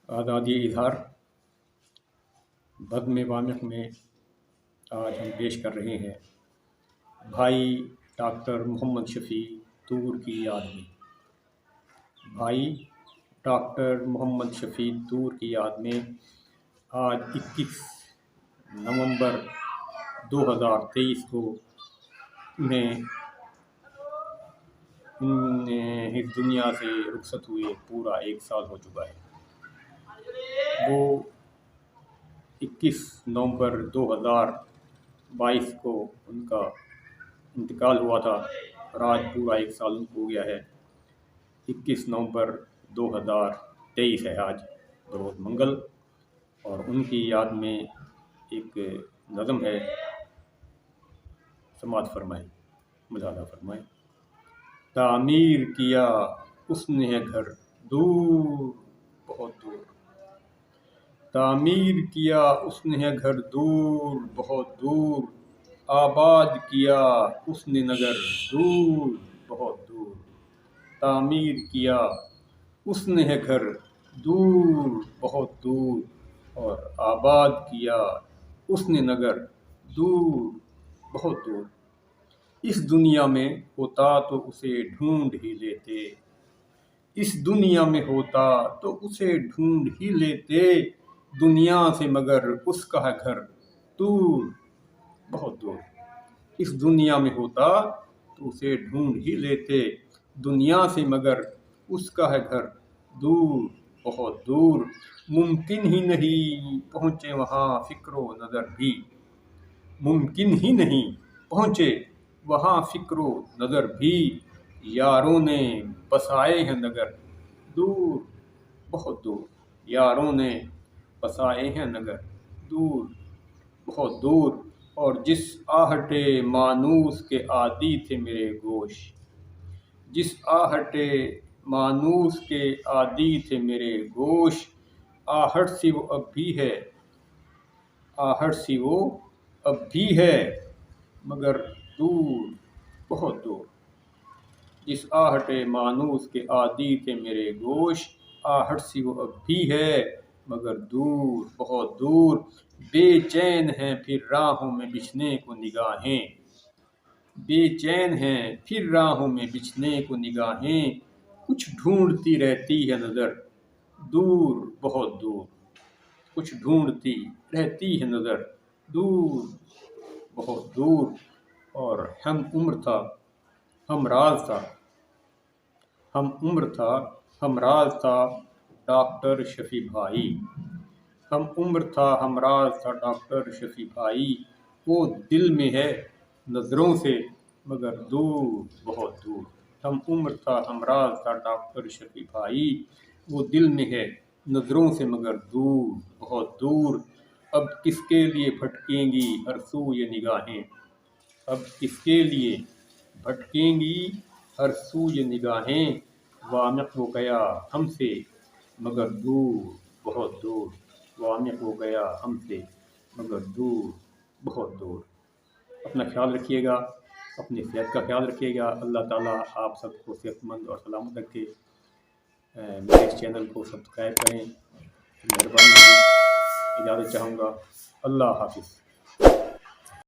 آزادی اظہار بزم وامق میں آج ہم پیش کر رہے ہیں بھائی ڈاکٹر محمد شفیع طور کی یاد میں۔ بھائی ڈاکٹر محمد شفیع طور کی یاد میں آج 21 نومبر 2023 کو انہیں اس دنیا سے رخصت ہوئے پورا 1 سال ہو چکا ہے۔ وہ 21 نومبر 2022 کو ان کا انتقال ہوا تھا اور آج پورا 1 سال ان کو ہو گیا ہے۔ 21 نومبر 2023 ہے آج بروز منگل، اور ان کی یاد میں ایک نظم ہے، سماعت فرمائیں، مشاہدہ فرمائیں۔ تعمیر کیا اس نے ہے گھر دور بہت دور، تعمیر کیا اس نے ہے گھر دور بہت دور، آباد کیا اس نے نگر دور بہت دور، تعمیر کیا اس نے ہے گھر دور بہت دور، اور آباد کیا اس نے نگر دور بہت دور۔ اس دنیا میں ہوتا تو اسے ڈھونڈ ہی لیتے، اس دنیا میں ہوتا تو اسے ڈھونڈ ہی لیتے، دنیا سے مگر اس کا ہے گھر دور بہت دور۔ اس دنیا میں ہوتا تو اسے ڈھونڈ ہی لیتے، دنیا سے مگر اس کا ہے گھر دور بہت دور، ممکن ہی نہیں پہنچے وہاں فکر و نظر بھی، ممکن ہی نہیں پہنچے وہاں فکر و نظر بھی، یاروں نے بسائے ہیں نگر دور بہت دور، یاروں نے بسائے ہیں نگر دور بہت دور، اور جس آہٹ مانوس کے عادی تھے میرے گوش، جس آہٹ مانوس کے عادی تھے میرے گوش، آہٹ سی وہ اب بھی ہے، آہٹ سی وہ اب بھی ہے مگر دور بہت دور، جس آہٹ مانوس کے عادی تھے میرے گوش، آہٹ سی وہ اب بھی ہے مگر دور بہت دور، بے چین ہیں پھر راہوں میں بچھنے کو نگاہیں، بے چین ہیں پھر راہوں میں بچھنے کو نگاہیں، کچھ ڈھونڈتی رہتی ہے نظر دور بہت دور، کچھ ڈھونڈتی رہتی ہے نظر دور بہت دور، اور ہم عمر تھا ہم راز تھا، ہم عمر تھا ہم راز تھا ڈاکٹر شفیع بھائی، ہم عمر تھا ہم راز تھا ڈاکٹر شفیع بھائی، وہ دل میں ہے نظروں سے مگر دور بہت دور، ہم عمر تھا ہم راز تھا ڈاکٹر شفیع بھائی، وہ دل میں ہے نظروں سے مگر دور بہت دور، اب کس کے لیے بھٹکیں گی ہر سو یہ نگاہیں، اب کس کے لیے بھٹکیں گی ہر سو یہ نگاہیں، وامق ہو گیا ہم سے مگر دور بہت دور، وامق ہو گیا ہم سے مگر دور بہت دور۔ اپنا خیال رکھیے گا، اپنی صحت کا خیال رکھیے گا۔ اللہ تعالیٰ آپ سب کو صحت مند اور سلامت رکھے۔ میرے اس چینل کو سبسکرائب کریں، مہربانی ہوگی۔ اجازت چاہوں گا، اللہ حافظ۔